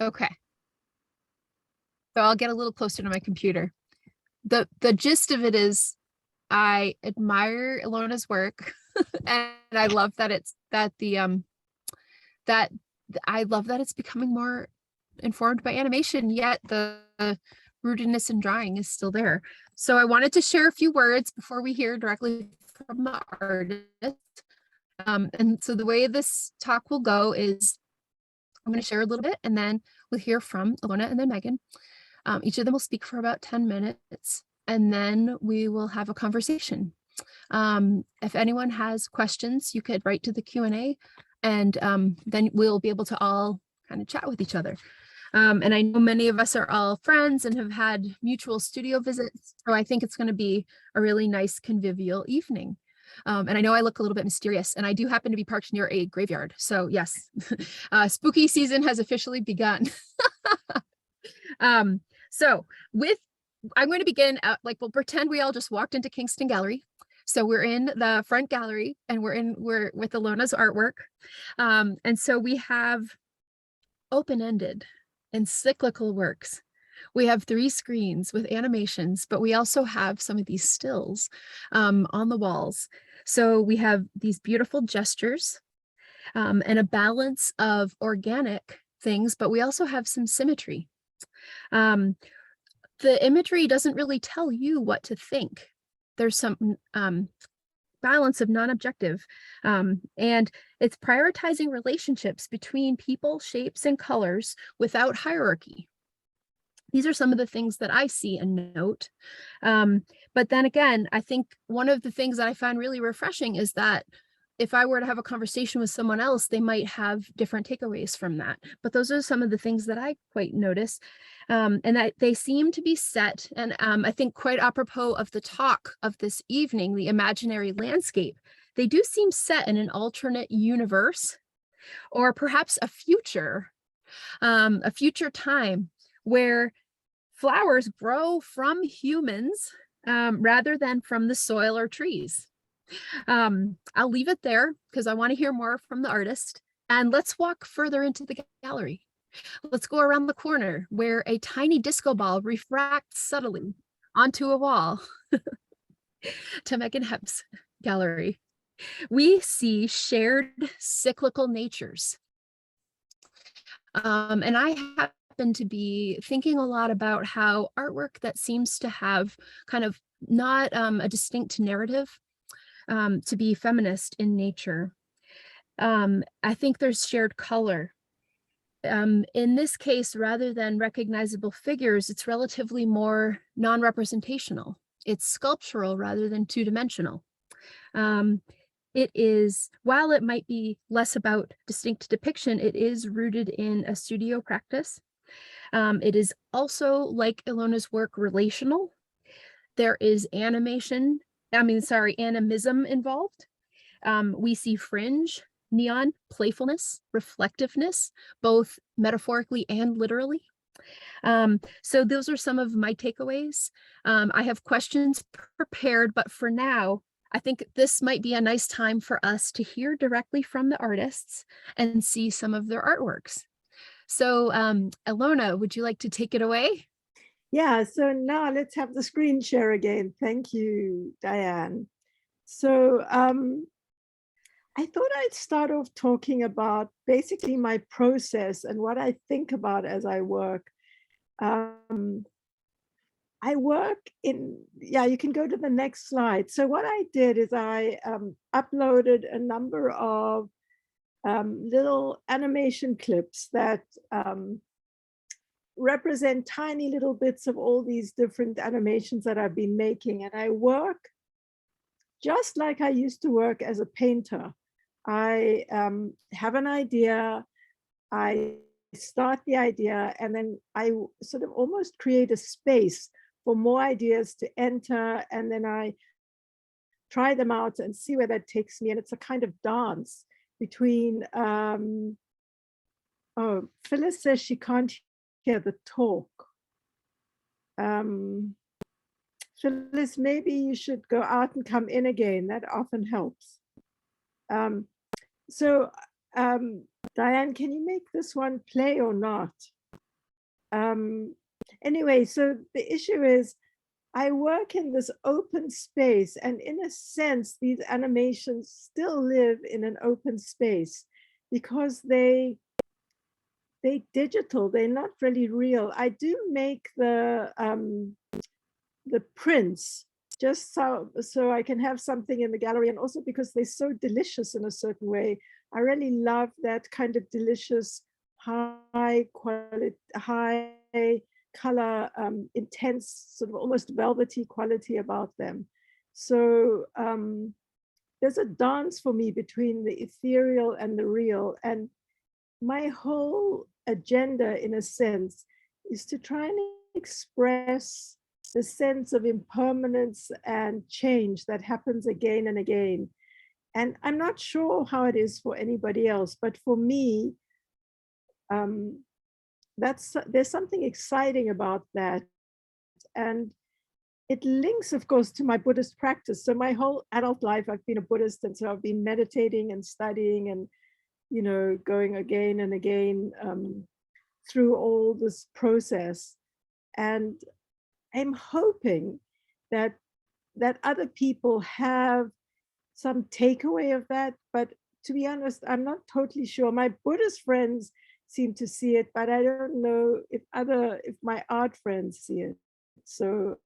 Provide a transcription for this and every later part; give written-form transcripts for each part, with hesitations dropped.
Okay. So I'll get a little closer to my computer. The gist of it is I admire Ilona's work and I love that that I love that it's becoming more informed by animation, yet the rootedness in drawing is still there. So I wanted to share a few words before we hear directly from the artist. And so the way this talk will go is I'm going to share a little bit and then we'll hear from Ilona and then Meagan. Each of them will speak for about 10 minutes and then we will have a conversation. If anyone has questions, you could write to the Q&A and then we'll be able to all kind of chat with each other. And I know many of us are all friends and have had mutual studio visits, so I think it's going to be a really nice convivial evening. And I know I look a little bit mysterious, and I do happen to be parked near a graveyard. So yes, spooky season has officially begun. So I'm going to begin, we'll pretend we all just walked into Kingston Gallery. So we're in the front gallery and we're with Ilona's artwork. And so we have open-ended and cyclical works. We have 3 screens with animations, but we also have some of these stills on the walls. So we have these beautiful gestures and a balance of organic things, but we also have some symmetry. The imagery doesn't really tell you what to think. There's some balance of non-objective, and it's prioritizing relationships between people, shapes, and colors without hierarchy. These are some of the things that I see and note. But then again, I think one of the things that I find really refreshing is that if I were to have a conversation with someone else, they might have different takeaways from that. But those are some of the things that I quite notice, and that they seem to be set. And I think quite apropos of the talk of this evening, the imaginary landscape, they do seem set in an alternate universe, or perhaps a future time where flowers grow from humans rather than from the soil or trees. I'll leave it there because I want to hear more from the artist. And let's walk further into the gallery. Let's go around the corner where a tiny disco ball refracts subtly onto a wall to Meagan Hepp's gallery. We see shared cyclical natures. And I happen to be thinking a lot about how artwork that seems to have kind of not a distinct narrative to be feminist in nature. I think there's shared color. In this case, rather than recognizable figures, it's relatively more non-representational. It's sculptural rather than two-dimensional. It is, while it might be less about distinct depiction, it is rooted in a studio practice. It is also, like Ilona's work, relational. There is animism involved. We see fringe, neon, playfulness, reflectiveness, both metaphorically and literally. So those are some of my takeaways. I have questions prepared, but for now, I think this might be a nice time for us to hear directly from the artists and see some of their artworks. So Ilona, would you like to take it away? Yeah, so now let's have the screen share again. Thank you, Diane. So I thought I'd start off talking about basically my process and what I think about as I work. I work in, you can go to the next slide. So what I did is I uploaded a number of little animation clips that represent tiny little bits of all these different animations that I've been making. And I work just like I used to work as a painter. I have an idea, I start the idea, and then I sort of almost create a space for more ideas to enter, and then I try them out and see where that takes me. And it's a kind of dance between, Phyllis says she can't hear the talk. Phyllis, maybe you should go out and come in again. That often helps. Diane, can you make this one play or not? anyway, so the issue is I work in this open space, and in a sense, these animations still live in an open space because they digital, they're not really real. I do make the prints just so I can have something in the gallery, and also because they're so delicious in a certain way. I really love that kind of delicious, high quality, high color, intense, sort of almost velvety quality about them. So there's a dance for me between the ethereal and the real. And my whole agenda, in a sense, is to try and express the sense of impermanence and change that happens again and again. And I'm not sure how it is for anybody else, but for me, there's something exciting about that. And it links, of course, to my Buddhist practice. So my whole adult life, I've been a Buddhist, and so I've been meditating and studying and, you know, going again and again through all this process. And I'm hoping that other people have some takeaway of that. But to be honest, I'm not totally sure. My Buddhist friends seem to see it, but I don't know if my art friends see it. So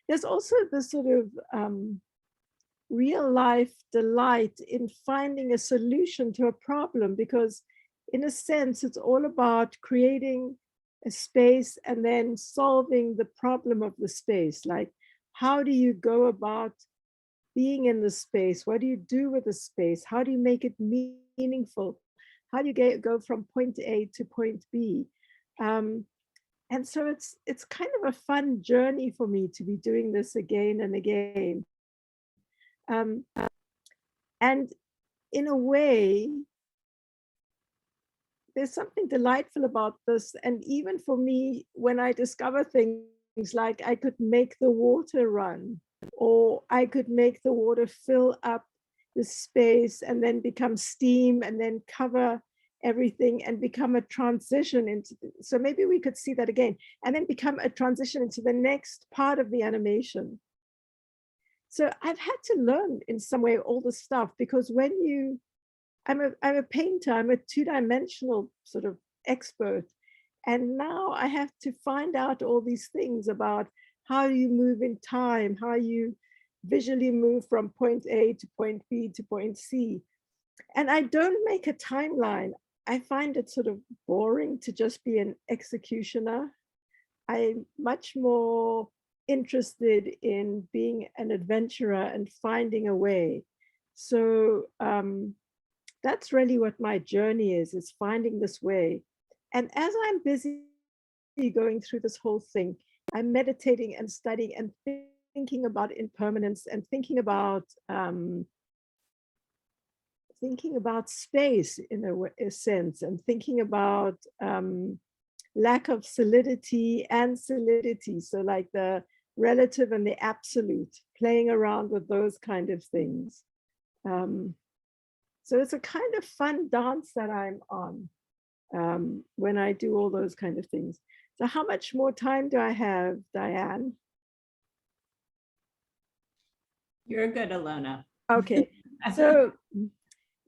there's also this sort of real life delight in finding a solution to a problem, because in a sense, it's all about creating a space and then solving the problem of the space. Like, how do you go about being in the space? What do you do with the space? How do you make it meaningful? How do you go from point A to point B? And so it's kind of a fun journey for me to be doing this again and again. And in a way, there's something delightful about this. And even for me, when I discover things like I could make the water run, or I could make the water fill up the space and then become steam and then cover everything and become a transition into, so maybe we could see that again, and then become a transition into the next part of the animation. So I've had to learn in some way all this stuff, because when I'm a painter, I'm a two-dimensional sort of expert. And now I have to find out all these things about how you move in time, how you visually move from point A to point B to point C. And I don't make a timeline. I find it sort of boring to just be an executioner. I'm much more interested in being an adventurer and finding a way. So that's really what my journey is finding this way. And as I'm busy going through this whole thing, I'm meditating and studying and thinking about impermanence and thinking about space in a sense, and thinking about lack of solidity and solidity. So like the relative and the absolute, playing around with those kind of things. So it's a kind of fun dance that I'm on when I do all those kind of things. So how much more time do I have, Diane? You're good, Ilona. Okay, so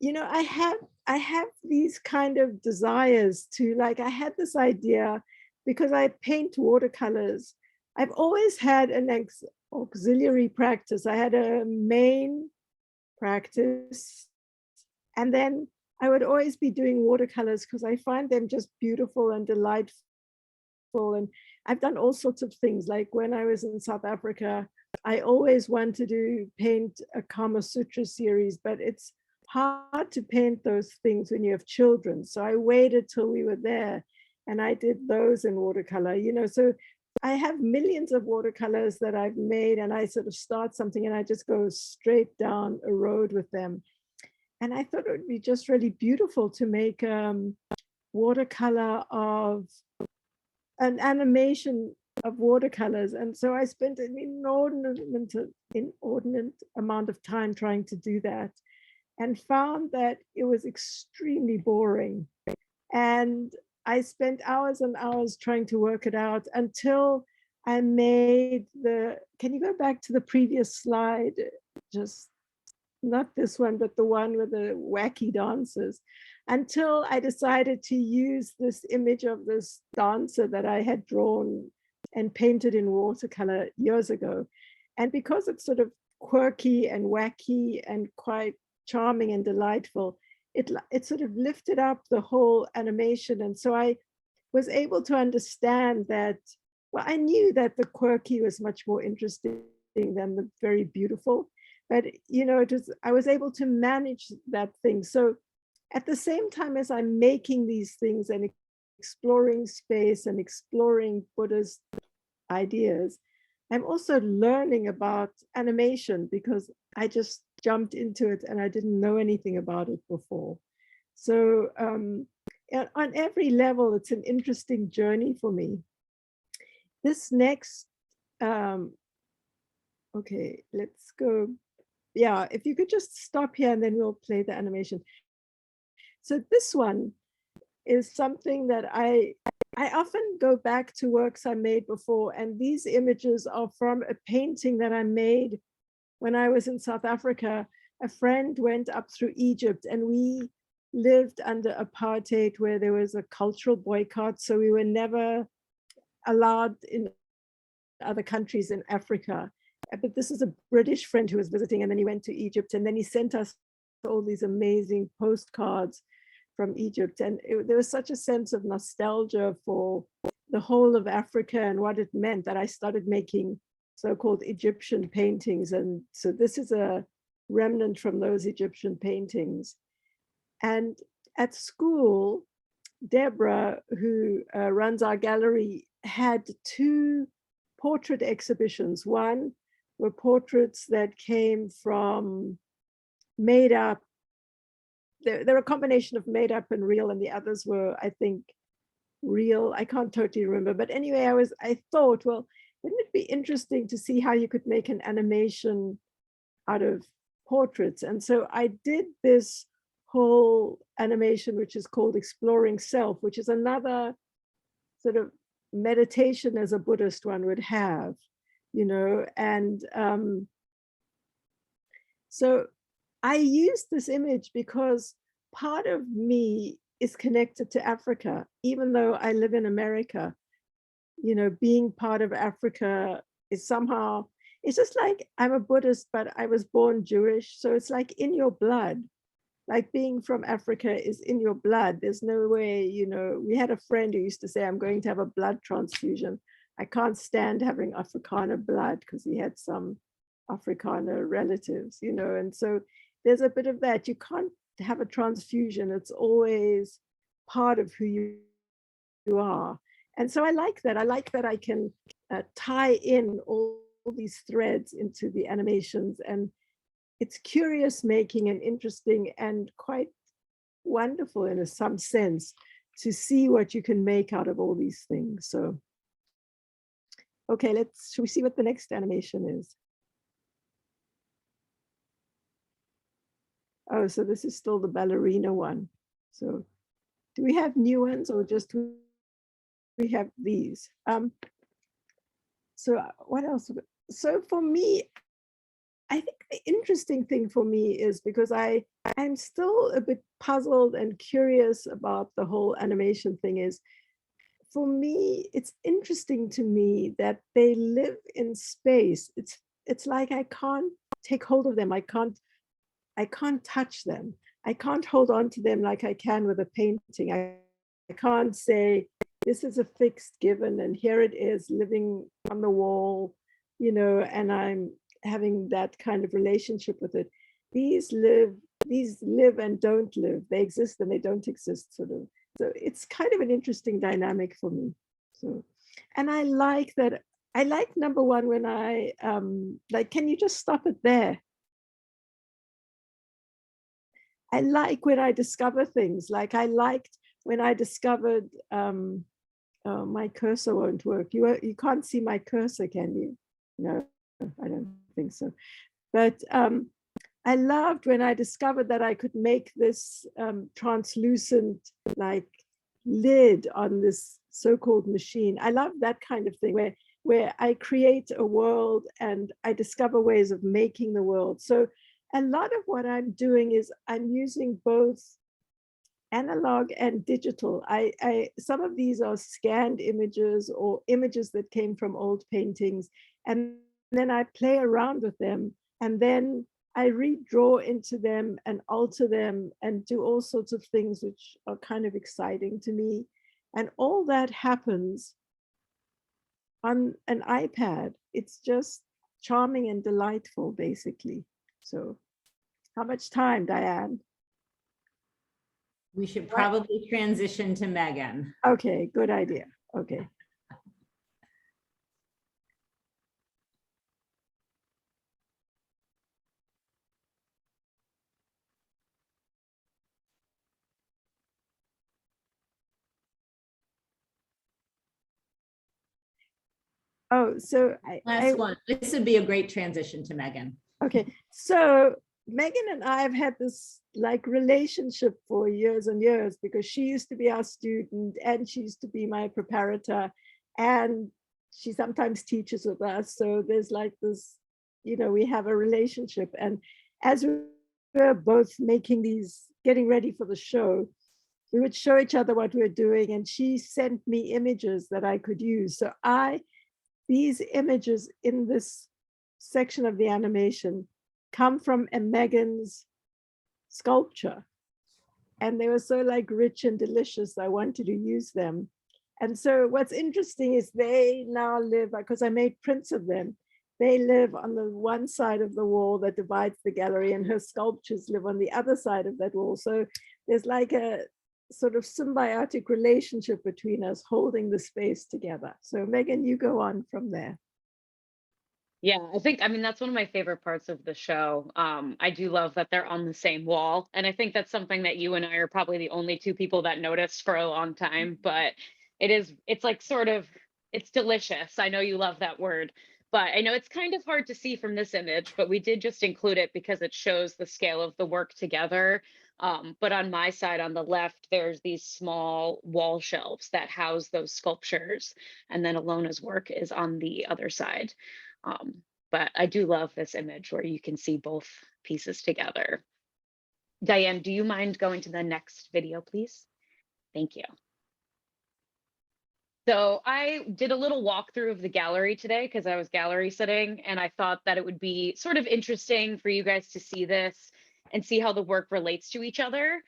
you know, I have these kind of desires to, like, I had this idea because I paint watercolors. I've always had an auxiliary practice. I had a main practice, and then I would always be doing watercolors because I find them just beautiful and delightful. And I've done all sorts of things. Like when I was in South Africa, I always wanted to paint a Kama Sutra series, but it's hard to paint those things when you have children. So I waited till we were there and I did those in watercolor, you know. So I have millions of watercolors that I've made, and I sort of start something and I just go straight down a road with them. And I thought it would be just really beautiful to make watercolor of an animation of watercolors. And so I spent an inordinate amount of time trying to do that, and found that it was extremely boring. And I spent hours and hours trying to work it out until I made can you go back to the previous slide? Just not this one, but the one with the wacky dances, until I decided to use this image of this dancer that I had drawn and painted in watercolor years ago. And because it's sort of quirky and wacky and quite charming and delightful, it sort of lifted up the whole animation. And so I was able to understand that, well, I knew that the quirky was much more interesting than the very beautiful, but I was able to manage that thing. So at the same time as I'm making these things and exploring space and exploring Buddhist ideas, I'm also learning about animation because I just jumped into it and I didn't know anything about it before. So on every level, it's an interesting journey for me. This next, okay, let's go. Yeah, if you could just stop here and then we'll play the animation. So this one is something that I often go back to works I made before, and these images are from a painting that I made when I was in South Africa. A friend went up through Egypt and we lived under apartheid where there was a cultural boycott. So we were never allowed in other countries in Africa. But this is a British friend who was visiting, and then he went to Egypt, and then he sent us all these amazing postcards from Egypt. And there was such a sense of nostalgia for the whole of Africa and what it meant that I started making so-called Egyptian paintings. And so this is a remnant from those Egyptian paintings. And at school, Deborah, who runs our gallery, had two portrait exhibitions. One were portraits that came from made up. They're a combination of made up and real, and the others were, I think, real. I can't totally remember. But anyway, I thought, well, wouldn't it be interesting to see how you could make an animation out of portraits? And so I did this whole animation, which is called Exploring Self, which is another sort of meditation as a Buddhist one would have, and so I used this image because part of me is connected to Africa, even though I live in America. Being part of Africa is somehow, it's just like I'm a Buddhist, but I was born Jewish. So it's like in your blood, like being from Africa is in your blood. There's no way, we had a friend who used to say, I'm going to have a blood transfusion. I can't stand having Afrikaner blood because he had some Afrikaner relatives, and so there's a bit of that. You can't have a transfusion. It's always part of who you are. And so I like that. I like that I can tie in all these threads into the animations, and it's curious making and interesting and quite wonderful in some sense to see what you can make out of all these things. So, okay, should we see what the next animation is? Oh, so this is still the ballerina one. So do we have new ones or just we have these? So what else? So for me, I think the interesting thing for me is because I'm still a bit puzzled and curious about the whole animation thing is, for me, it's interesting to me that they live in space. It's like I can't take hold of them. I can't touch them. I can't hold on to them like I can with a painting. I can't say, this is a fixed given and here it is living on the wall, and I'm having that kind of relationship with it. These live and don't live. They exist and they don't exist, sort of. So it's kind of an interesting dynamic for me. So, and I like that. I like number one when I can you just stop it there? I like when I discover things. Like I liked when I discovered my cursor won't work. You can't see my cursor, can you? No, I don't think so. But I loved when I discovered that I could make this translucent, like lid on this so-called machine. I love that kind of thing where I create a world and I discover ways of making the world. So a lot of what I'm doing is I'm using both analog and digital. Some of these are scanned images or images that came from old paintings, and then I play around with them, and then I redraw into them and alter them and do all sorts of things which are kind of exciting to me. And all that happens on an iPad. It's just charming and delightful, basically. So how much time, Diane? We should probably transition to Meagan. Okay, good idea. Okay. Oh, so Last one. This would be a great transition to Meagan. Okay, so Meagan and I have had this like relationship for years and years because she used to be our student and she used to be my preparator, and she sometimes teaches with us. So there's like this, we have a relationship. And as we were both making these, getting ready for the show, we would show each other what we were doing, and she sent me images that I could use. So these images in this section of the animation come from a Meagan's sculpture. And they were so like rich and delicious, I wanted to use them. And so what's interesting is they now live, because I made prints of them, they live on the one side of the wall that divides the gallery, and her sculptures live on the other side of that wall. So there's like a sort of symbiotic relationship between us holding the space together. So Meagan, you go on from there. Yeah, I mean, that's one of my favorite parts of the show. I do love that they're on the same wall. And I think that's something that you and I are probably the only two people that noticed for a long time, but it's like it's delicious. I know you love that word, but I know it's kind of hard to see from this image, but we did just include it because it shows the scale of the work together. But on my side, on the left, there's these small wall shelves that house those sculptures. And then Ilona's work is on the other side. But I do love this image where you can see both pieces together. Diane, do you mind going to the next video, please? Thank you. So I did a little walkthrough of the gallery today because I was gallery sitting, and I thought that it would be sort of interesting for you guys to see this and see how the work relates to each other.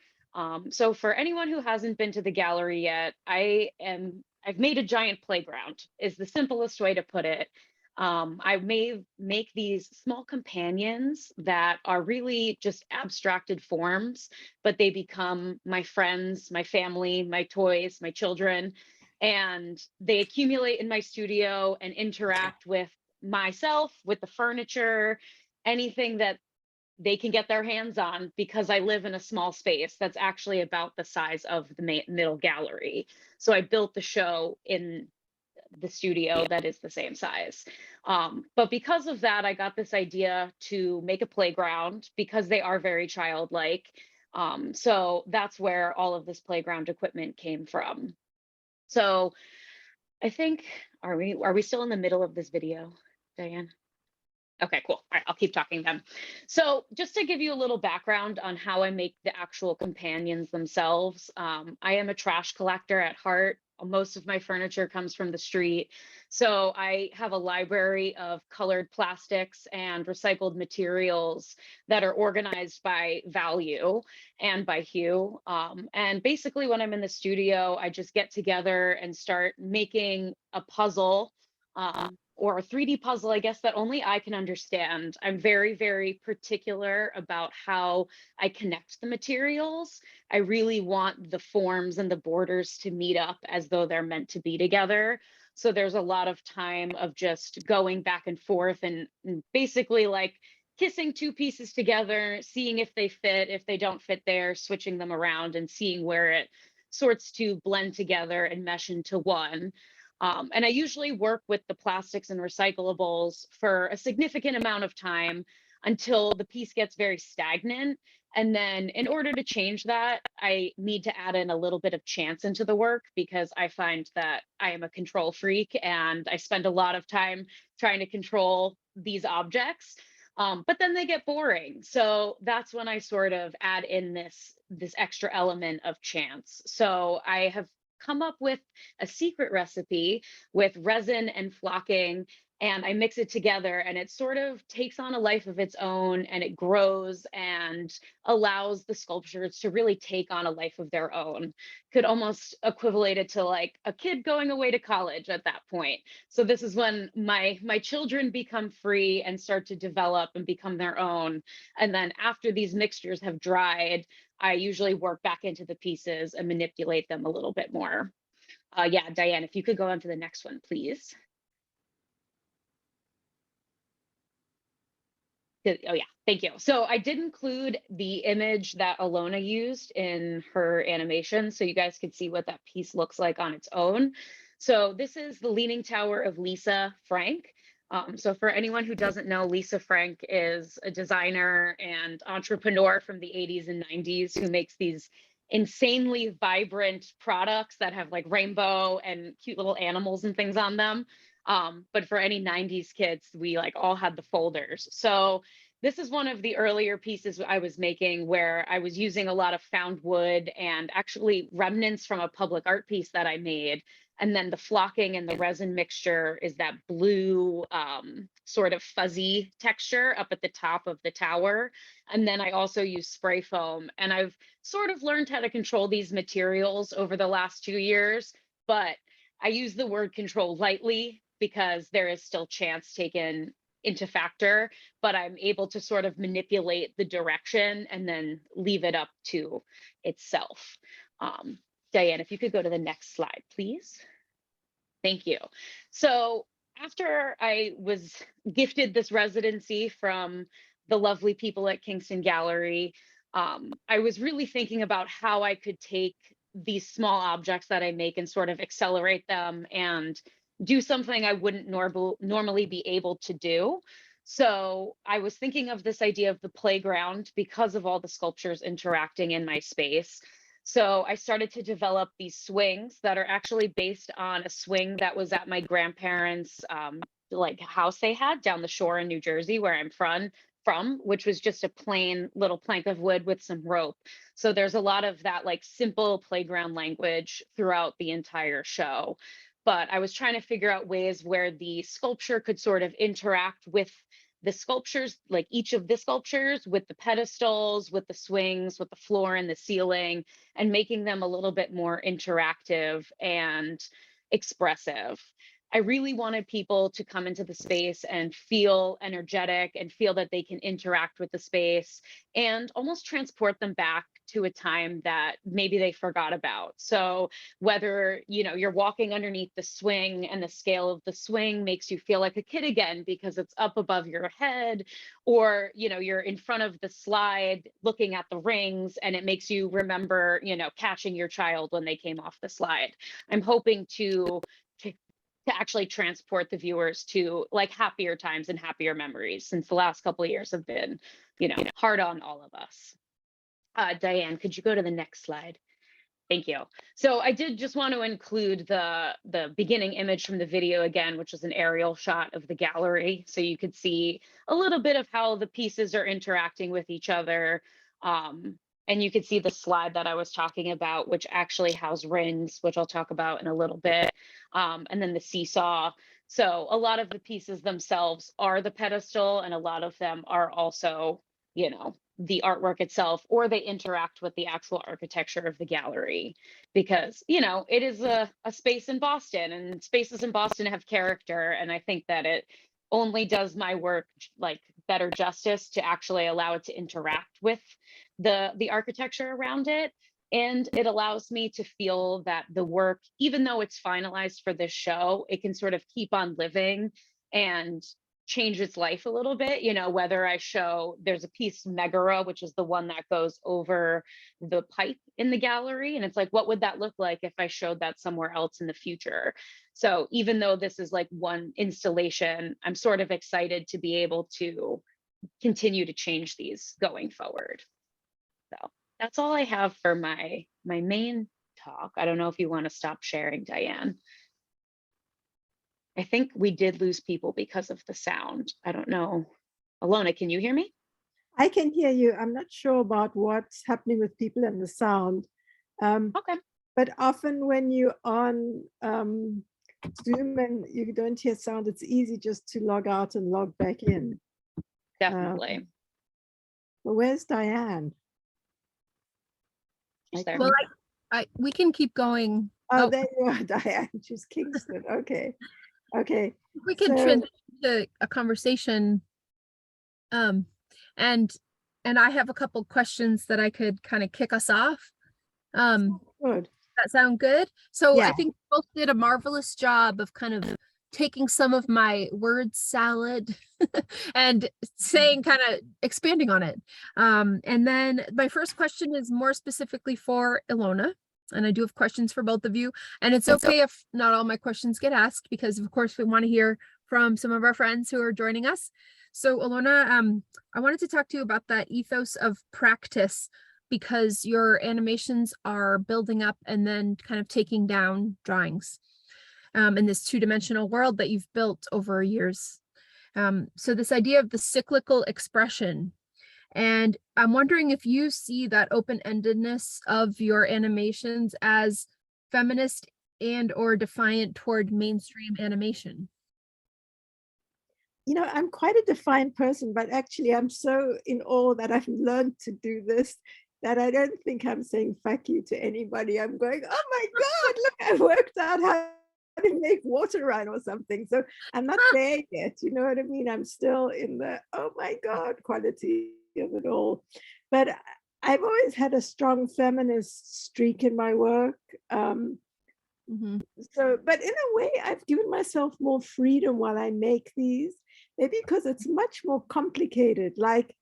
So for anyone who hasn't been to the gallery yet, I've made a giant playground, is the simplest way to put it. I may make these small companions that are really just abstracted forms, but they become my friends, my family, my toys, my children, and they accumulate in my studio and interact with myself, with the furniture, anything that they can get their hands on, because I live in a small space that's actually about the size of the middle gallery. So I built the show in the studio that is the same size. But because of that, I got this idea to make a playground because they are very childlike. So that's where all of this playground equipment came from. So I think, are we still in the middle of this video, Diane? Okay, cool. All right, I'll keep talking then. So just to give you a little background on how I make the actual companions themselves, I am a trash collector at heart. Most of my furniture comes from the street. So I have a library of colored plastics and recycled materials that are organized by value and by hue. And basically when I'm in the studio, I just get together and start making a puzzle, or a 3D puzzle, I guess, that only I can understand. I'm very, very particular about how I connect the materials. I really want the forms and the borders to meet up as though they're meant to be together. So there's a lot of time of just going back and forth and basically like kissing two pieces together, seeing if they fit, if they don't fit there, switching them around and seeing where it sorts to blend together and mesh into one. And I usually work with the plastics and recyclables for a significant amount of time until the piece gets very stagnant. And then in order to change that, I need to add in a little bit of chance into the work because I find that I am a control freak and I spend a lot of time trying to control these objects. But then they get boring. So that's when I sort of add in this extra element of chance. So I have come up with a secret recipe with resin and flocking, and I mix it together and it sort of takes on a life of its own and it grows and allows the sculptures to really take on a life of their own. Could almost equivalent it to like a kid going away to college at that point. So this is when my children become free and start to develop and become their own. And then after these mixtures have dried, I usually work back into the pieces and manipulate them a little bit more. Yeah, Diane, if you could go on to the next one, please. Oh yeah, thank you. So I did include the image that Ilona used in her animation so you guys could see what that piece looks like on its own. So this is the Leaning Tower of Lisa Frank. So for anyone who doesn't know, Lisa Frank is a designer and entrepreneur from the 80s and 90s who makes these insanely vibrant products that have like rainbow and cute little animals and things on them. But for any 90s kids, we like all had the folders. So this is one of the earlier pieces I was making where I was using a lot of found wood and actually remnants from a public art piece that I made. And then the flocking and the resin mixture is that blue sort of fuzzy texture up at the top of the tower. And then I also use spray foam. And I've sort of learned how to control these materials over the last 2 years, but I use the word control lightly because there is still chance taken into factor, but I'm able to sort of manipulate the direction and then leave it up to itself. Diane, if you could go to the next slide, please. Thank you. So after I was gifted this residency from the lovely people at Kingston Gallery, I was really thinking about how I could take these small objects that I make and sort of accelerate them and do something I wouldn't normally be able to do. So I was thinking of this idea of the playground because of all the sculptures interacting in my space. So I started to develop these swings that are actually based on a swing that was at my grandparents' like house they had down the shore in New Jersey, where I'm from, which was just a plain little plank of wood with some rope. So there's a lot of that like simple playground language throughout the entire show. But I was trying to figure out ways where the sculpture could sort of interact with the sculptures, like each of the sculptures with the pedestals, with the swings, with the floor and the ceiling, and making them a little bit more interactive and expressive. I really wanted people to come into the space and feel energetic and feel that they can interact with the space and almost transport them back to a time that maybe they forgot about. So whether, you know, you're walking underneath the swing and the scale of the swing makes you feel like a kid again because it's up above your head, or, you know, you're in front of the slide looking at the rings and it makes you remember, you know, catching your child when they came off the slide. I'm hoping to actually transport the viewers to like happier times and happier memories, since the last couple of years have been, you know, hard on all of us. Diane, could you go to the next slide? Thank you. So I did just want to include the beginning image from the video again, which is an aerial shot of the gallery. So you could see a little bit of how the pieces are interacting with each other. And you could see the slide that I was talking about, which actually has rings, which I'll talk about in a little bit. And then the seesaw. So a lot of the pieces themselves are the pedestal, and a lot of them are also, you know, the artwork itself, or they interact with the actual architecture of the gallery, because, you know, it is a space in Boston, and spaces in Boston have character. And I think that it only does my work like better justice to actually allow it to interact with the architecture around it. And it allows me to feel that the work, even though it's finalized for this show, it can sort of keep on living and change its life a little bit. You know, whether I show, there's a piece, Megara, which is the one that goes over the pipe in the gallery. And it's like, what would that look like if I showed that somewhere else in the future? So even though this is like one installation, I'm sort of excited to be able to continue to change these going forward. So that's all I have for my main talk. I don't know if you want to stop sharing, Diane. I think we did lose people because of the sound. I don't know. Ilona, can you hear me? I can hear you. I'm not sure about what's happening with people and the sound. Okay. But often when you're on Zoom and you don't hear sound, it's easy just to log out and log back in. Definitely. But where's Diane? She's there. Well, we can keep going. Oh, Oh. there you are, Diane. She's Kingston. Okay. Okay. We can So- transition to a conversation. And I have a couple questions that I could kind of kick us off. Good. That sound good? So I Yeah. think you both did a marvelous job of kind of taking some of my word salad and saying, kind of expanding on it. And then my first question is more specifically for Ilona. And I do have questions for both of you. And it's okay if not all my questions get asked, because of course we want to hear from some of our friends who are joining us. So Ilona, I wanted to talk to you about that ethos of practice, because your animations are building up and then kind of taking down drawings in this two-dimensional world that you've built over years. So this idea of the cyclical expression, and I'm wondering if you see that open-endedness of your animations as feminist and or defiant toward mainstream animation. You know, I'm quite a defiant person, but actually I'm so in awe that I've learned to do this that I don't think I'm saying fuck you to anybody. I'm going, oh my God, look, I worked out how to make water run or something. So I'm not there yet. You know what I mean? I'm still in the, oh my God, quality of it all. But I've always had a strong feminist streak in my work. So, but in a way, I've given myself more freedom while I make these, maybe because it's much more complicated. Like,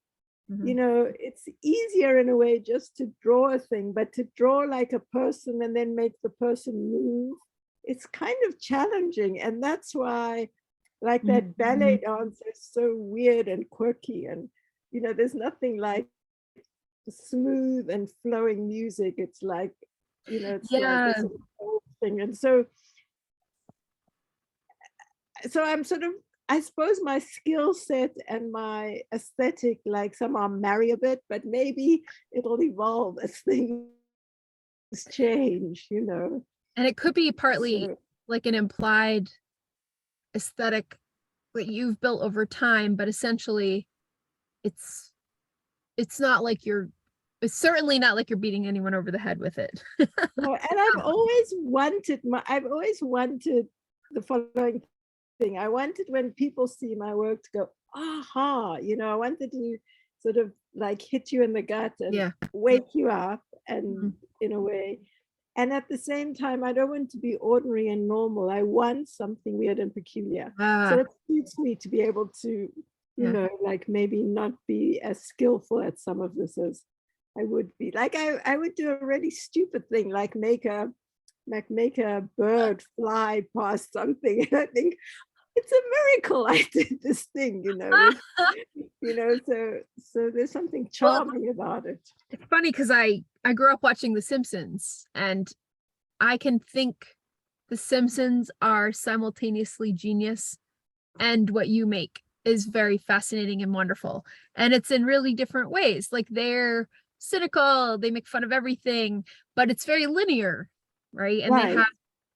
you know, it's easier in a way just to draw a thing, but to draw like a person and then make the person move, it's kind of challenging. And that's why, like, that ballet dance is so weird and quirky. And, you know, there's nothing like smooth and flowing music. It's like, you know, it's like this whole thing. And so I'm sort of, I suppose my skill set and my aesthetic, like somehow marry a bit, but maybe it'll evolve as things change, you know. And it could be partly So, like an implied aesthetic that you've built over time, but essentially it's not like it's certainly not like you're beating anyone over the head with it. no, and I've always wanted the following thing. I wanted when people see my work to go, aha, you know, I wanted to sort of like hit you in the gut and wake you up, and in a way. And at the same time, I don't want to be ordinary and normal. I want something weird and peculiar. So it suits me to be able to, you know, like maybe not be as skillful at some of this as I would be. Like I would do a really stupid thing, like make a bird fly past something. And I think it's a miracle I did this thing, you know. You know, so there's something charming about it. It's funny because I grew up watching The Simpsons, and I can think The Simpsons are simultaneously genius, and what you make is very fascinating and wonderful. And it's in really different ways. Like, they're cynical, they make fun of everything, but it's very linear, right? And they have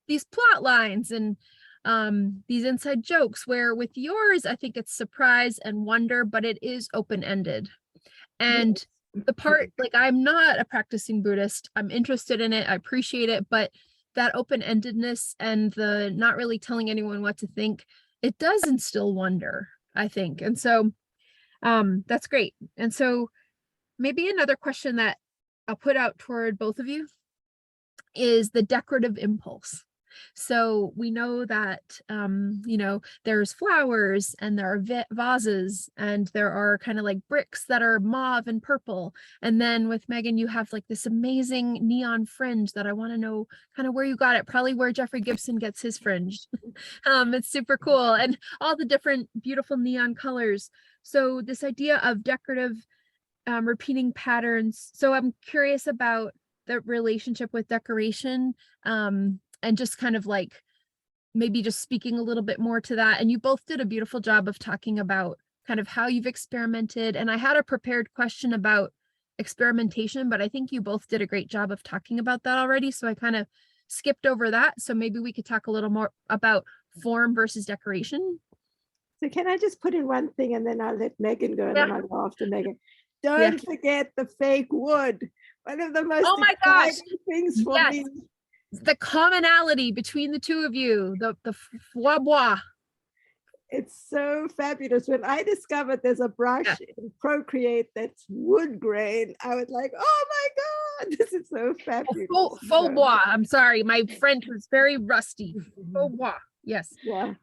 these plot lines and these inside jokes, where with yours, I think it's surprise and wonder, but it is open-ended. And the part, like, I'm not a practicing Buddhist, I'm interested in it, I appreciate it, but that open-endedness and the not really telling anyone what to think, it does instill wonder, I think. And so that's great. And so maybe another question that I'll put out toward both of you is the decorative impulse. So we know that, you know, there's flowers and there are vases and there are kind of like bricks that are mauve and purple. And then with Meagan, you have like this amazing neon fringe that I want to know kind of where you got it, probably where Jeffrey Gibson gets his fringe. It's super cool, and all the different beautiful neon colors. So this idea of decorative repeating patterns. So I'm curious about the relationship with decoration, and just kind of like maybe just speaking a little bit more to that. And you both did a beautiful job of talking about kind of how you've experimented. And I had a prepared question about experimentation, but I think you both did a great job of talking about that already. So I kind of skipped over that. So maybe we could talk a little more about form versus decoration. So can I just put in one thing and then I'll let Meagan go and then I'll go after Meagan. Don't forget the fake wood. One of the most exciting things for me. The commonality between the two of you, the foie bois. It's so fabulous. When I discovered there's a brush in Procreate that's wood grain, I was like, oh my God, this is so fabulous. Faux bois. I'm sorry, my French was very rusty. Faux bois. Yes. Yeah.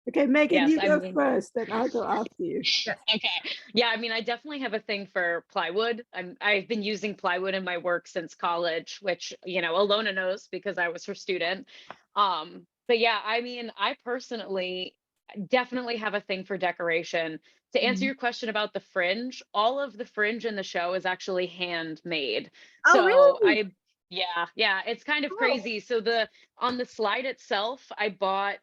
Okay, Meagan, you go first, then I'll go after you. Yes. Okay. Yeah, I mean, I definitely have a thing for plywood. I've been using plywood in my work since college, which, you know, Ilona knows because I was her student. But yeah, I mean, I personally definitely have a thing for decoration. To answer your question about the fringe, all of the fringe in the show is actually handmade. Oh, So really? yeah, it's kind of crazy. So on the slide itself, I bought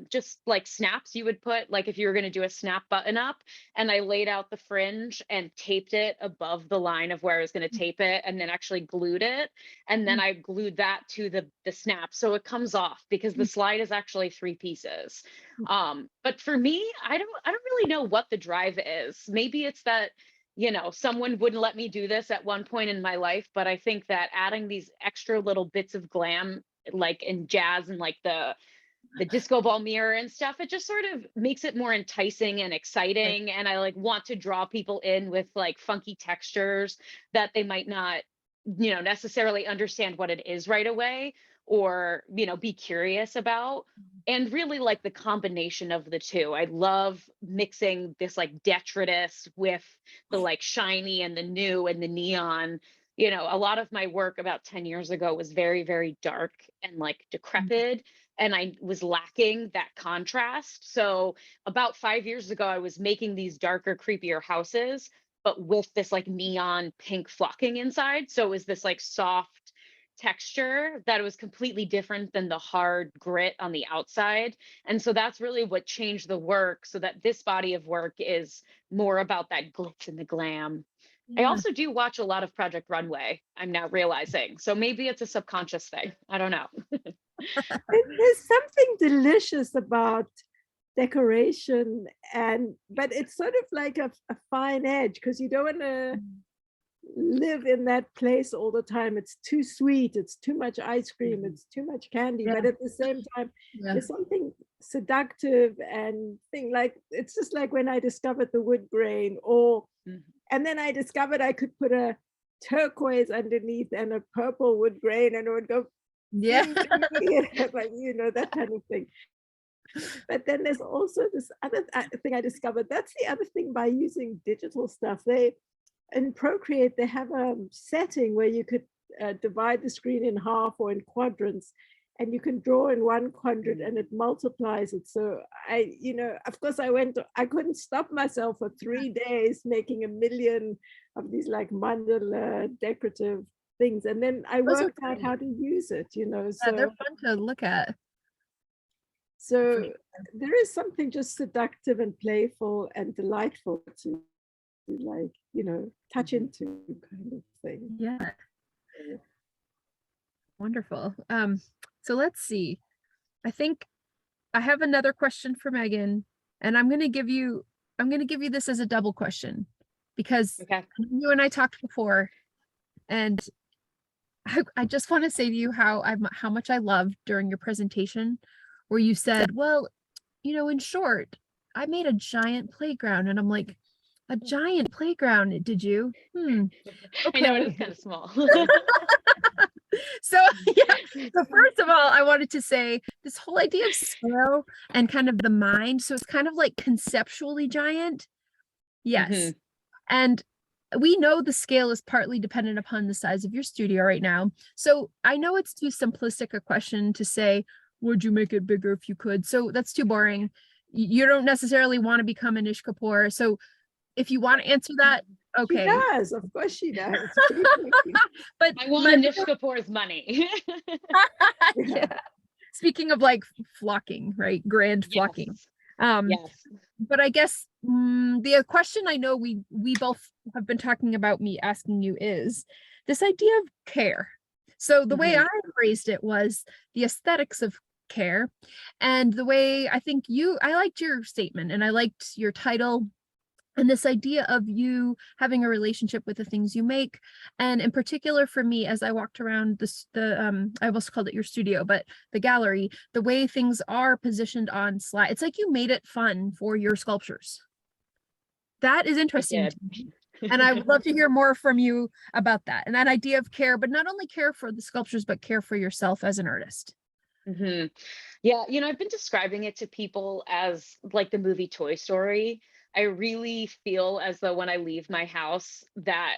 just like snaps you would put, like if you were going to do a snap button up, and I laid out the fringe and taped it above the line of where I was going to tape it, and then actually glued it, and then I glued that to the snap so it comes off, because the slide is actually 3 pieces. But for me, I don't really know what the drive is. Maybe it's that, you know, someone wouldn't let me do this at one point in my life, but I think that adding these extra little bits of glam, like in jazz and like the disco ball mirror and stuff, it just sort of makes it more enticing and exciting. And I like want to draw people in with like funky textures that they might not, you know, necessarily understand what it is right away, or, you know, be curious about. And really like the combination of the two. I love mixing this like detritus with the like shiny and the new and the neon. You know, a lot of my work about 10 years ago was very, very dark and like decrepit, and I was lacking that contrast. So about 5 years ago, I was making these darker, creepier houses, but with this like neon pink flocking inside. So it was this like soft texture that was completely different than the hard grit on the outside. And so that's really what changed the work, so that this body of work is more about that glitz and the glam. I also do watch a lot of Project Runway, I'm now realizing. So maybe it's a subconscious thing. I don't know. There's something delicious about decoration, but it's sort of like a fine edge, because you don't want to live in that place all the time. It's too sweet, it's too much ice cream, it's too much candy, but at the same time there's something seductive and thing, like it's just like when I discovered the wood grain, or and then I discovered I could put a turquoise underneath and a purple wood grain and it would go like, you know, that kind of thing. But then there's also this other thing I discovered. That's the other thing by using digital stuff. In Procreate, they have a setting where you could divide the screen in half or in quadrants, and you can draw in one quadrant and it multiplies it. So you know, of course I couldn't stop myself for 3 days making 1 million of these like mandala decorative things. And then I worked out how to use it, you know. So they're fun to look at. So there is something just seductive and playful and delightful to like, you know, touch into kind of thing. Yeah. Wonderful. So let's see. I think I have another question for Meagan, and I'm going to give you this as a double question, because you and I talked before, and I just want to say to you how much I loved during your presentation, where you said, well, you know, in short, I made a giant playground. And I'm like, a giant playground, did you? Okay. I know it is kind of small. So yeah, so first of all, I wanted to say this whole idea of scale and kind of the mind. So it's kind of like conceptually giant. Yes. And we know the scale is partly dependent upon the size of your studio right now. So I know it's too simplistic a question to say, would you make it bigger if you could? So that's too boring. You don't necessarily want to become Anish Kapoor. So if you want to answer that, She okay. does, of course she does. What are you thinking? But I want my Anish Kapoor's money. yeah. Speaking of like flocking, right? Grand flocking. Yes. But I guess the question I know we both have been talking about, me asking you, is this idea of care. So the way I phrased it was the aesthetics of care, and the way I think I liked your statement and I liked your title, and this idea of you having a relationship with the things you make. And in particular for me, as I walked around I almost called it your studio, but the gallery, the way things are positioned on slide, it's like you made it fun for your sculptures. That is interesting to me. And I would love to hear more from you about that, and that idea of care, but not only care for the sculptures, but care for yourself as an artist. Yeah, I've been describing it to people as like the movie Toy Story. I really feel as though when I leave my house that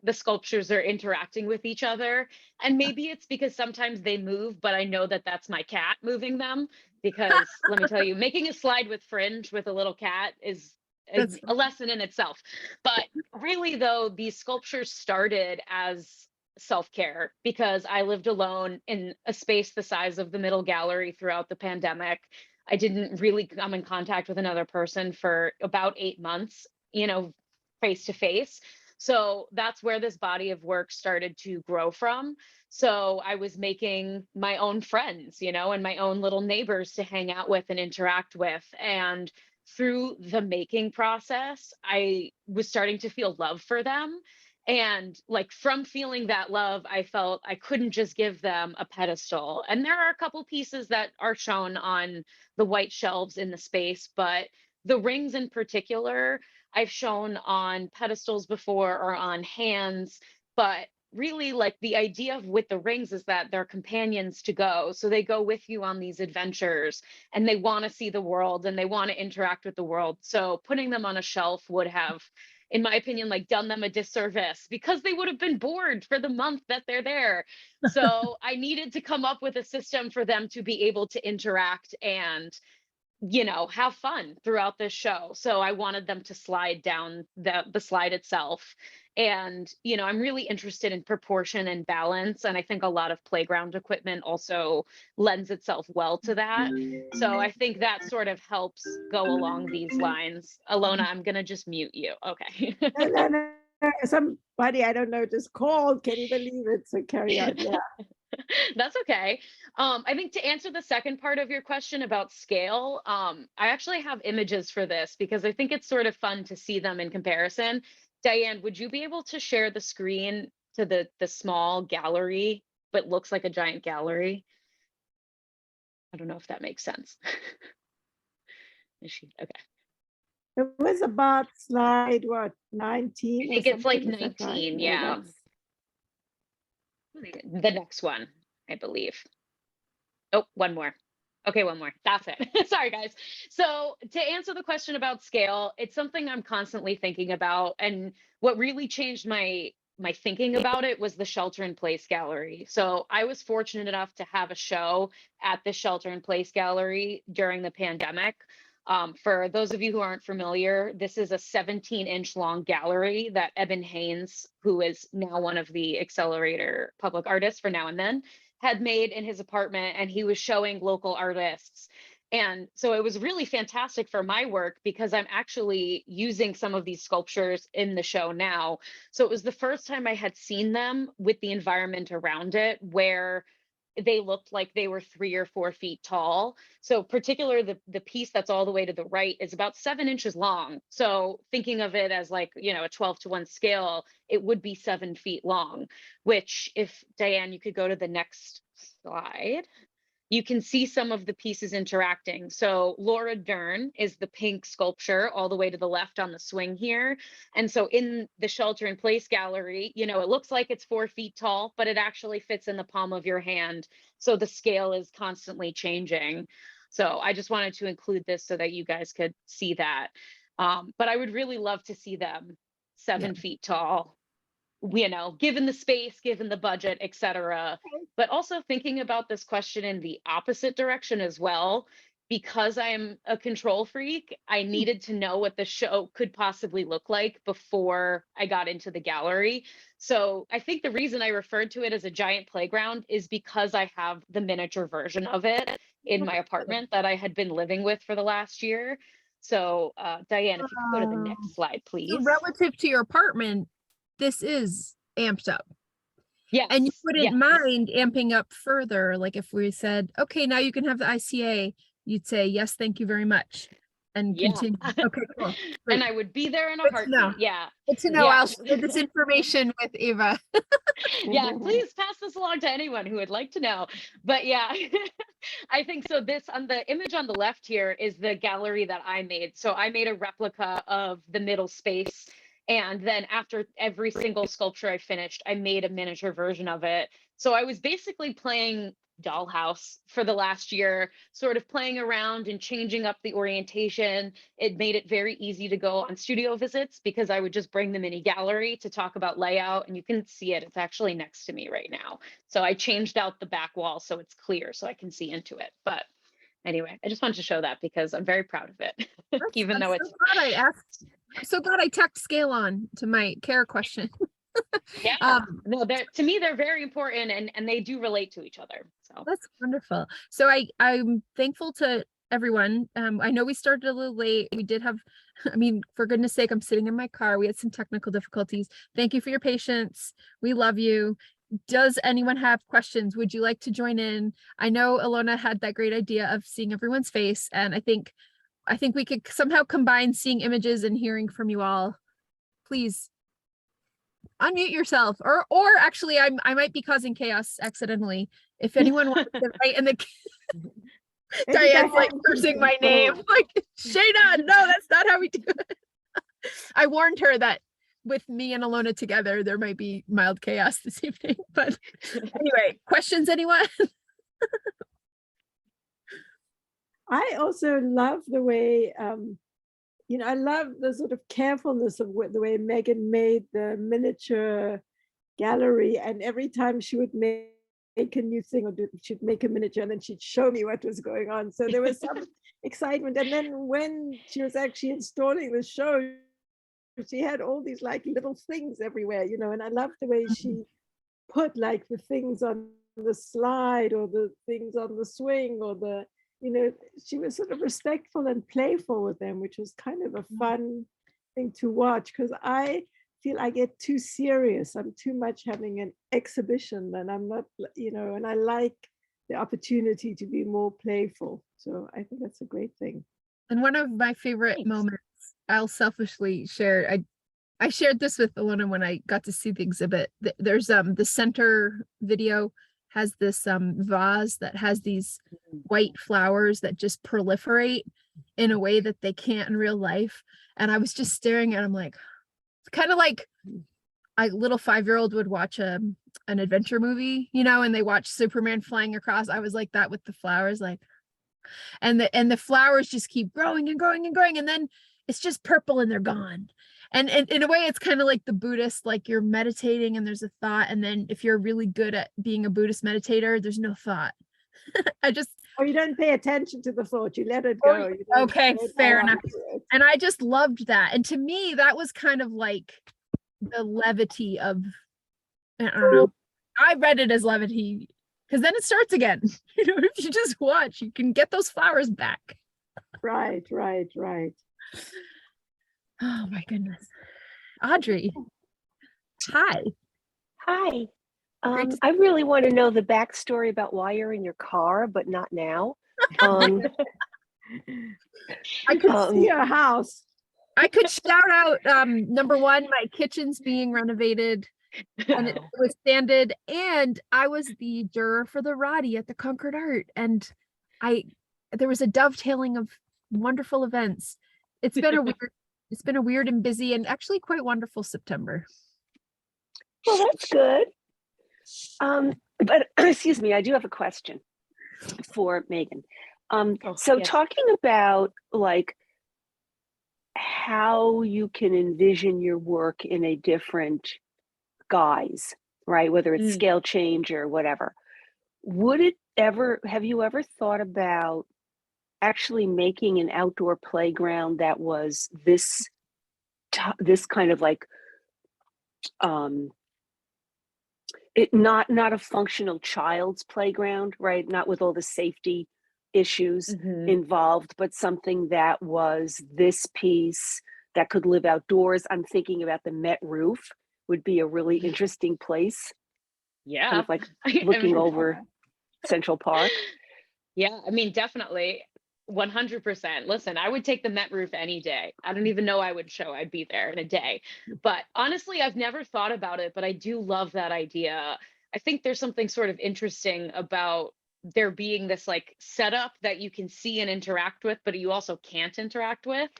the sculptures are interacting with each other. And maybe it's because sometimes they move, but I know that that's my cat moving them. Because let me tell you, making a slide with fringe with a little cat is That's a lesson in itself. But really, though, these sculptures started as self-care because I lived alone in a space the size of the middle gallery throughout the pandemic. I didn't really come in contact with another person for about 8 months, face to face. So that's where this body of work started to grow from. So I was making my own friends, and my own little neighbors to hang out with and interact with. And through the making process, I was starting to feel love for them. And like from feeling that love, I felt I couldn't just give them a pedestal. And there are a couple pieces that are shown on the white shelves in the space, but the rings in particular, I've shown on pedestals before or on hands. But really, like the idea of with the rings is that they're companions to go. So they go with you on these adventures and they want to see the world and they want to interact with the world. So putting them on a shelf would have, in my opinion, like done them a disservice because they would have been bored for the month that they're there. So I needed to come up with a system for them to be able to interact and have fun throughout this show. So I wanted them to slide down the slide itself. And, I'm really interested in proportion and balance. And I think a lot of playground equipment also lends itself well to that. So I think that sort of helps go along these lines. Ilona, I'm going to just mute you. Okay. No. Somebody I don't know just called. Can you believe it? So carry on. Yeah. That's okay. I think to answer the second part of your question about scale, I actually have images for this because I think it's sort of fun to see them in comparison. Diane, would you be able to share the screen to the small gallery, but looks like a giant gallery? I don't know if that makes sense. Is she okay? It was about slide, what, I 19 or think it's like something? Is that right? 19, No, yeah. that's- The next one, I believe. Oh, one more. Okay, one more. That's it. Sorry, guys. So to answer the question about scale, it's something I'm constantly thinking about. And what really changed my thinking about it was the Shelter in Place Gallery. So I was fortunate enough to have a show at the Shelter in Place Gallery during the pandemic. For those of you who aren't familiar, this is a 17-inch long gallery that Eben Haynes, who is now one of the Accelerator public artists for Now and Then, had made in his apartment, and he was showing local artists. And so it was really fantastic for my work because I'm actually using some of these sculptures in the show now. So it was the first time I had seen them with the environment around it where they looked like they were 3 or 4 feet tall. So particular, the piece that's all the way to the right is about 7 inches long. So thinking of it as like, a 12:1 scale, it would be 7 feet long, which if Diane, you could go to the next slide. You can see some of the pieces interacting. So Laura Dern is the pink sculpture all the way to the left on the swing here. And so in the Shelter in Place gallery, it looks like it's 4 feet tall, but it actually fits in the palm of your hand. So the scale is constantly changing. So I just wanted to include this so that you guys could see that. But I would really love to see them 7 feet tall, given the space, given the budget, et cetera. But also thinking about this question in the opposite direction as well. because I'm a control freak, I needed to know what the show could possibly look like before I got into the gallery. So I think the reason I referred to it as a giant playground is because I have the miniature version of it in my apartment that I had been living with for the last year. So Diane, if you could go to the next slide, So please. relative to your apartment, this is amped up. Yes. And you wouldn't yes. mind amping up further. Like if we said, okay, now you can have the ICA, you'd say, yes, thank you very much. And Yeah. continue. Okay, cool. Great. And I would be there in a Good to know. heartbeat. Yeah. Good to know. Yeah. I'll share this information with Eva. Yeah, please pass this along to anyone who would like to know. But yeah, I think so. This on the image on the left here is the gallery that I made. So I made a replica of the middle space. And then after every single sculpture I finished, I made a miniature version of it. So I was basically playing dollhouse for the last year, sort of playing around and changing up the orientation. It made it very easy to go on studio visits because I would just bring the mini gallery to talk about layout, and you can see it. It's actually next to me right now. So I changed out the back wall so it's clear so I can see into it. But anyway, I just wanted to show that because I'm very proud of it, even though it's glad I asked. I'm so glad I tacked scale on to my care question. yeah. No, they're to me they're very important and they do relate to each other. So That's wonderful. So I'm thankful to everyone. I know we started a little late. We did have, I mean, for goodness sake, I'm sitting in my car. We had some technical difficulties. Thank you for your patience. We love you. Does anyone have questions? Would you like to join in? I know Ilona had that great idea of seeing everyone's face, and I think we could somehow combine seeing images and hearing from you all. Please unmute yourself, or actually I might be causing chaos accidentally. If anyone wants to write in the Diane's like cursing my name, like Shana, no, that's not how we do it. I warned her that with me and Ilona together, there might be mild chaos this evening. But anyway, questions, anyone? I also love the way, I love the sort of carefulness of the way Meagan made the miniature gallery. And every time she would make a new thing, or she'd make a miniature, and then she'd show me what was going on. So there was some excitement. And then when she was actually installing the show, she had all these like little things everywhere, and I love the way she put like the things on the slide or the things on the swing or the, she was sort of respectful and playful with them, which was kind of a fun thing to watch, because I feel I get too serious. I'm too much having an exhibition, and I'm not, and I like the opportunity to be more playful. So I think that's a great thing. And one of my favorite moments, I'll selfishly share, I shared this with Ilona when I got to see the exhibit. There's the center video has this vase that has these white flowers that just proliferate in a way that they can't in real life. And I was just staring at them like, kind of like a little 5-year-old would watch an adventure movie, and they watch Superman flying across. I was like that with the flowers, like, and the flowers just keep growing and growing and growing, and then it's just purple and they're gone. And in a way, it's kind of like the Buddhist, like you're meditating and there's a thought, and then if you're really good at being a Buddhist meditator, there's no thought. Or you don't pay attention to the thought, you let it go. Okay, fair enough. And I just loved that. And to me, that was kind of like the levity of, I don't know, I read it as levity, because then it starts again. If you just watch, you can get those flowers back. Right. Oh my goodness. Audrey. Hi. Hi. I really want to know the backstory about why you're in your car, but not now. I could see your house. I could shout out, number one, my kitchen's being renovated and it was sanded, and I was the juror for the Roddy at the Concord Art, and there was a dovetailing of wonderful events. It's been a weird and busy and actually quite wonderful September. Well, that's good. But excuse me, I do have a question for Meagan. So yes. Talking about like how you can envision your work in a different guise, right? Whether it's scale change or whatever. Have you ever thought about actually making an outdoor playground that was this kind of like not a functional child's playground, right? Not with all the safety issues involved, but something that was this piece that could live outdoors. I'm thinking about the Met roof would be a really interesting place, Yeah. kind of like I looking mean, over Central Park. yeah, I mean, definitely 100%. Listen, I would take the Met roof any day. I don't even know I would show. I'd be there in a day. But honestly, I've never thought about it, but I do love that idea. I think there's something sort of interesting about there being this like setup that you can see and interact with, but you also can't interact with.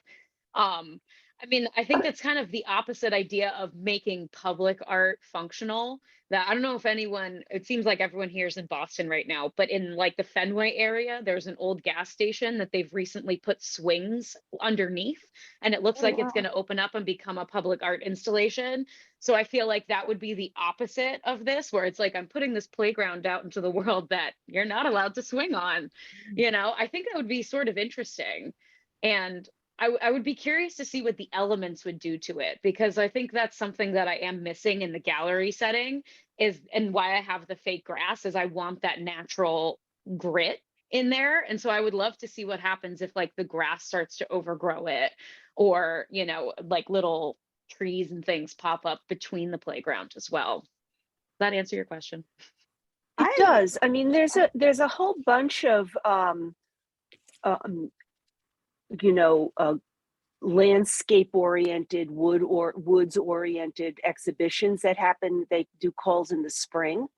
I mean, I think that's kind of the opposite idea of making public art functional. That I don't know if anyone, it seems like everyone here is in Boston right now, but in like the Fenway area, there's an old gas station that they've recently put swings underneath, and it looks Oh, like it's wow. going to open up and become a public art installation. So I feel like that would be the opposite of this, where it's like I'm putting this playground out into the world that you're not allowed to swing on. You know, I think that would be sort of interesting. And I would be curious to see what the elements would do to it, because I think that's something that I am missing in the gallery setting is, and why I have the fake grass is I want that natural grit in there. And so I would love to see what happens if like the grass starts to overgrow it, or, you know, like little trees and things pop up between the playground as well. Does that answer your question? It does. I mean, there's a whole bunch of you know, landscape oriented, woods oriented exhibitions that happen. They do calls in the spring,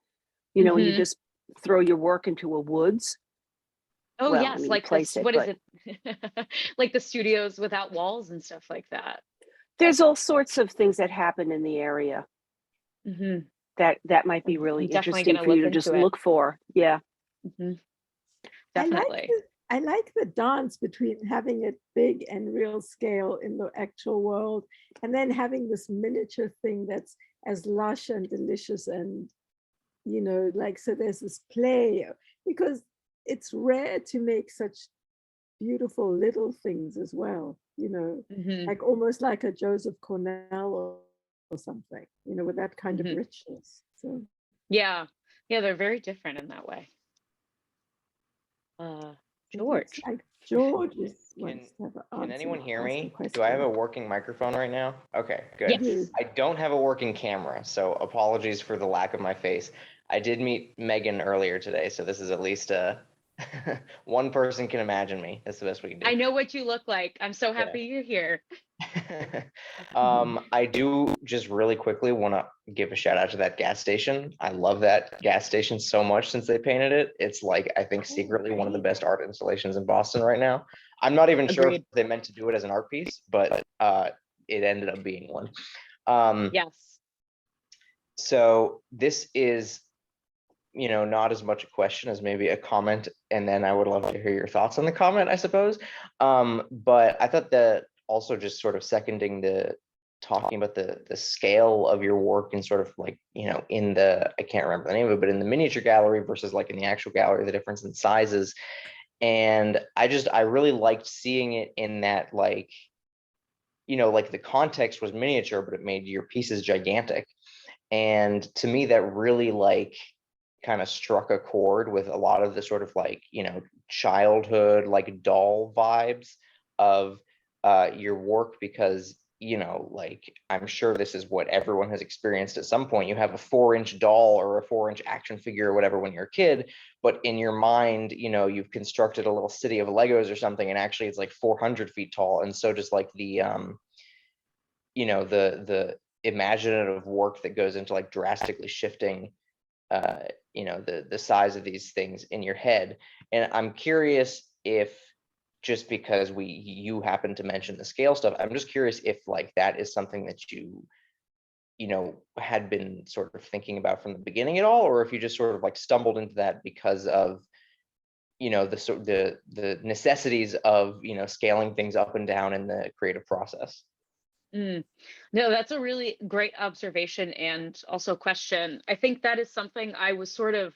you know, and you just throw your work into a woods. Oh, Well, I yes, mean, like place this, it, what is but it? Like the studios without walls and stuff like that. there's all sorts of things that happen in the area Hmm. that might be I'm really definitely interesting going to for you look to just into it. look for. Yeah. Hmm. I like Definitely. I like the dance between having it big and real scale in the actual world, and then having this miniature thing that's as lush and delicious, and you know, like, so there's this play, because it's rare to make such beautiful little things as well, you know, Hmm. like almost like a Joseph Cornell or something, you know, with that kind of Hmm. richness. So Yeah. Yeah, they're very different in that way. it looks George. like George Can wants to have can anyone hear ask a me? question. Do I have a working microphone right now? Okay, good. Yes. I don't have a working camera, so apologies for the lack of my face. I did meet Megan earlier today, so this is at least one person can imagine me. That's the best we can do. I know what you look like. I'm so Yeah. happy you're here. I do just really quickly want to give a shout out to that gas station. I love that gas station so much since they painted it. It's like, I think secretly one of the best art installations in Boston right now. I'm not even sure if Agreed. they meant to do it as an art piece, but it ended up being one. Yes. So this is, you know, not as much a question as maybe a comment, and then I would love to hear your thoughts on the comment, I suppose. But I thought that also just sort of seconding the talking about the scale of your work and sort of like, you know, in the, I can't remember the name of it, but in the miniature gallery versus like in the actual gallery, the difference in sizes. And I really liked seeing it in that, like, you know, like the context was miniature, but it made your pieces gigantic. And to me, that really like kind of struck a chord with a lot of the sort of like, you know, childhood, like doll vibes of your work, because, you know, like I'm sure this is what everyone has experienced at some point. You have a 4-inch doll or a 4-inch action figure or whatever when you're a kid, but in your mind, you know, you've constructed a little city of Legos or something, and actually it's like 400 feet tall. And so just like the you know, the imaginative work that goes into like drastically shifting you know, the size of these things in your head. And I'm curious if, just because you happen to mention the scale stuff, I'm just curious if like that is something that you know, had been sort of thinking about from the beginning at all, or if you just sort of like stumbled into that because of, you know, the necessities of, you know, scaling things up and down in the creative process. No, that's a really great observation and also question. I think that is something I was sort of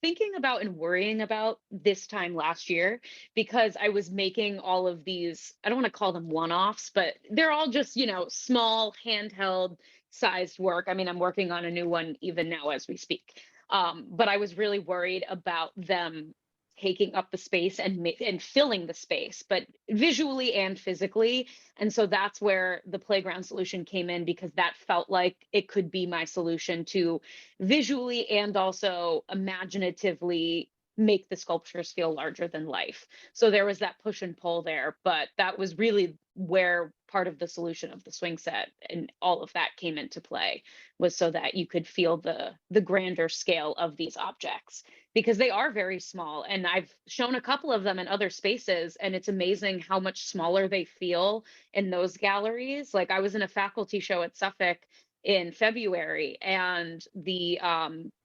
thinking about and worrying about this time last year because I was making all of these, I don't want to call them one-offs, but they're all just, small handheld sized work. I mean, I'm working on a new one even now as we speak. But I was really worried about them taking up the space and filling the space, but visually and physically. And so that's where the playground solution came in, because that felt like it could be my solution to visually and also imaginatively make the sculptures feel larger than life. So there was that push and pull there, but that was really where part of the solution of the swing set and all of that came into play, was so that you could feel the grander scale of these objects, because they are very small. And I've shown a couple of them in other spaces, and it's amazing how much smaller they feel in those galleries. Like I was in a faculty show at Suffolk in February, and the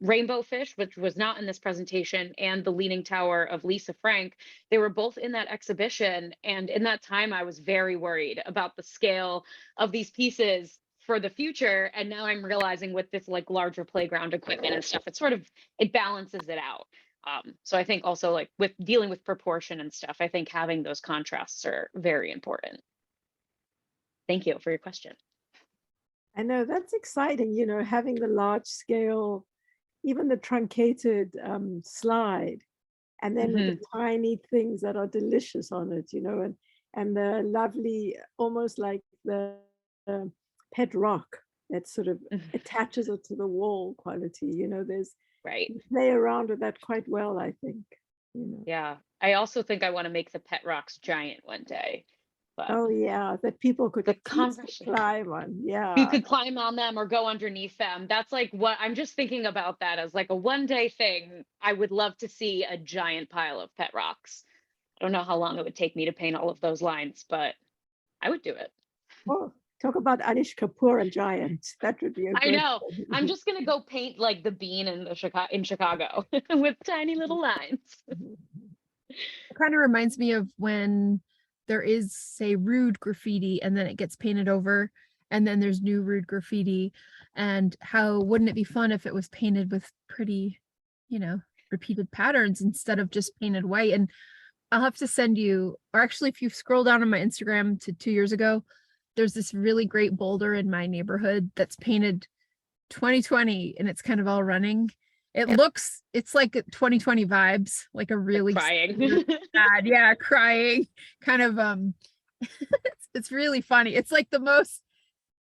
rainbow fish, which was not in this presentation, and the Leaning Tower of Lisa Frank, they were both in that exhibition. And in that time, I was very worried about the scale of these pieces for the future. And now I'm realizing with this like larger playground equipment and stuff, it balances it out. So I think also like with dealing with proportion and stuff, I think having those contrasts are very important. Thank you for your question. I know that's exciting, having the large scale, even the truncated slide, and then with the tiny things that are delicious on it, and the lovely, almost like the pet rock that sort of attaches it to the wall quality, there's right. You play around with that quite well, I think. Yeah, I also think I want to make the pet rocks giant one day. But oh yeah, that people could conversation climb on. Yeah, you could climb on them or go underneath them. That's like what I'm just thinking about, that as like a one-day thing. I would love to see a giant pile of pet rocks. I don't know how long it would take me to paint all of those lines, but I would do it. Oh, talk about Anish Kapoor and giant. That would be a I know. I'm just gonna go paint like the bean in Chicago with tiny little lines. It kind of reminds me of when there is, say, rude graffiti, and then it gets painted over, and then there's new rude graffiti, and how wouldn't it be fun if it was painted with pretty, repeated patterns instead of just painted white. And I'll have to send you, or actually if you scroll down on my Instagram to 2 years ago, there's this really great boulder in my neighborhood that's painted 2020, and it's kind of all running. It's like 2020 vibes, like a really crying. sad, yeah, crying kind of, it's really funny. It's like the most,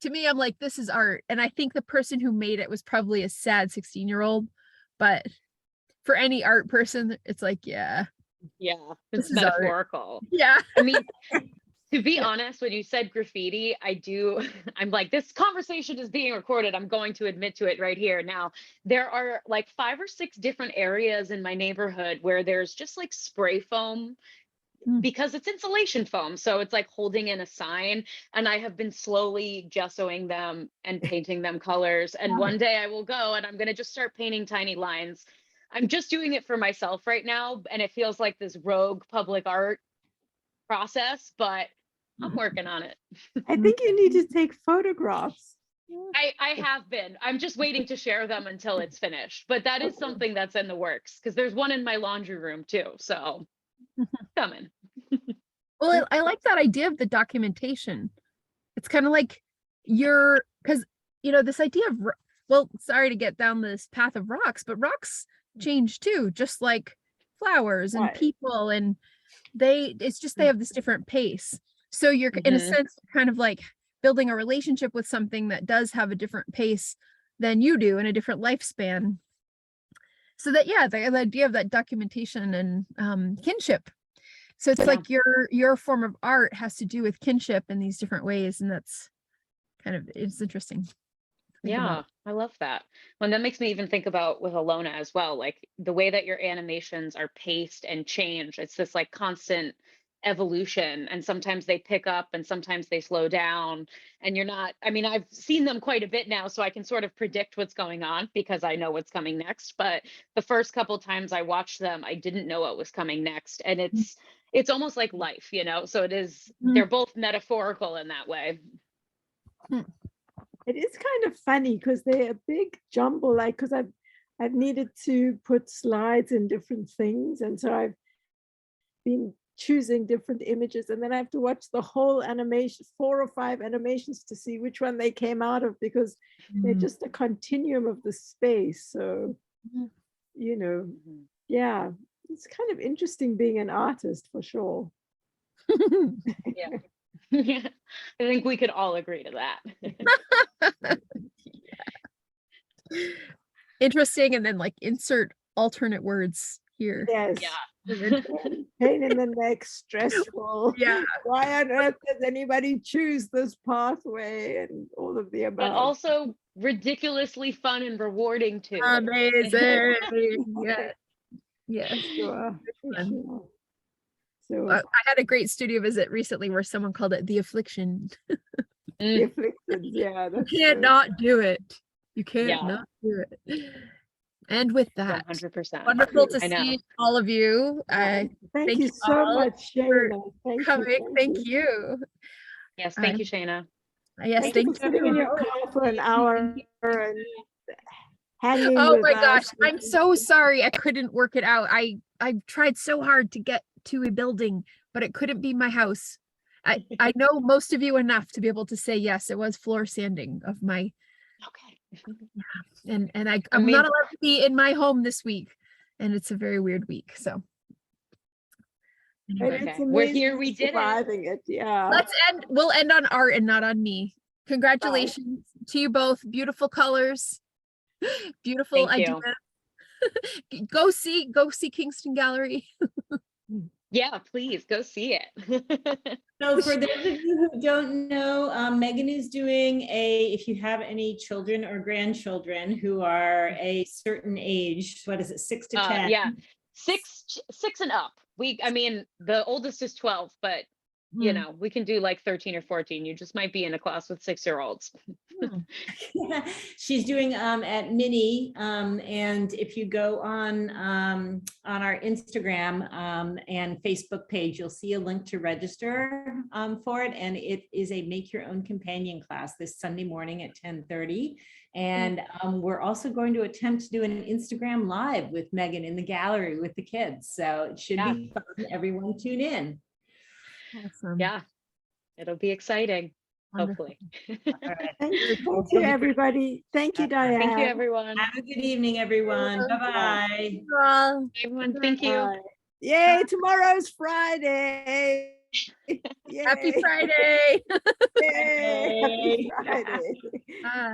to me, I'm like, this is art. And I think the person who made it was probably a sad 16-year-old, but for any art person, it's like, yeah, it's metaphorical. Art. Yeah. I mean, to be honest, when you said graffiti, I'm like, this conversation is being recorded. I'm going to admit to it right here. Now, there are like 5 or 6 different areas in my neighborhood where there's just like spray foam, because it's insulation foam. So it's like holding in a sign. And I have been slowly gessoing them and painting them colors. And one day I will go and I'm going to just start painting tiny lines. I'm just doing it for myself right now. And it feels like this rogue public art process, but I'm working on it. I think you need to take photographs. I have been. I'm just waiting to share them until it's finished. But that is something that's in the works, because there's one in my laundry room too. So coming. Well, I like that idea of the documentation. It's kind of like because this idea of, well, sorry to get down this path of rocks, but rocks change too, just like flowers and people, and they have this different pace. So you're in a sense kind of like building a relationship with something that does have a different pace than you do, in a different lifespan. So that, the idea of that documentation and kinship. So it's like your form of art has to do with kinship in these different ways. And that's it's interesting. Yeah, I love that. Well, that makes me even think about with Ilona as well, like the way that your animations are paced and change. It's this like constant evolution, and sometimes they pick up and sometimes they slow down, and I've seen them quite a bit now, so I can sort of predict what's going on because I know what's coming next. But the first couple times I watched them, I didn't know what was coming next. And it's almost like life, so it is, they're both metaphorical in that way. It is kind of funny because they're a big jumble, because I've needed to put slides in different things. And so I've been choosing different images, and then I have to watch the whole animation, 4 or 5 animations, to see which one they came out of, because they're just a continuum of the space. So, you know, yeah, it's kind of interesting being an artist for sure. Yeah. I think we could all agree to that. Interesting, and then like insert alternate words here. Yes. Yeah. Pain in the neck, stressful. Yeah. Why on earth does anybody choose this pathway, and all of the But above? also ridiculously fun and rewarding too. Amazing. Yeah. Yes. Sure, for fun. sure. So I had a great studio visit recently where someone called it the affliction. the afflicted, yeah, You that's can't good. not do it. You can't Yeah. not do it. And with that, 100%. wonderful to I know. see all of you. Thank thank you you so all much, Shana. Thank coming. you. Thank you. Yes, thank you, Shana. Yes, Thank you thank for sitting in you. your car for an hour and hanging Oh with my us. gosh, I'm so sorry I couldn't work it out. I tried so hard to get to a building, but it couldn't be my house. I know most of you enough to be able to say yes, it was floor sanding of my, Okay. and I I'm mean- not allowed to be in my home this week, and it's a very weird week. So But anyway, it's Okay, we're here, amazing we did it. surviving it. Yeah. we'll end on art and not on me. Congratulations to you both. Beautiful colors, beautiful Thank idea. you. Go see Kingston Gallery. Yeah, please go see it. So for those of you who don't know, Meagan is doing if you have any children or grandchildren who are a certain age, what is it, 6 to 10? Yeah, six and up. I mean, the oldest is 12, but you know, we can do like 13 or 14. You just might be in a class with 6-year-olds. She's doing at Mini, and if you go on our Instagram and Facebook page, you'll see a link to register for it, and it is a make your own companion class this Sunday morning at 10:30. And we're also going to attempt to do an Instagram live with Meagan in the gallery with the kids, so it should be fun. Everyone tune in. Awesome. Yeah, it'll be exciting. Wonderful. Hopefully. All right. Thank you, everybody. Thank you, Diane. Thank you, everyone. Have a good evening, everyone. Bye-bye. Well, Everyone, thank you. Bye. Yay, tomorrow's Friday. Yay. happy Friday. Yay, happy Yay. Friday. Bye.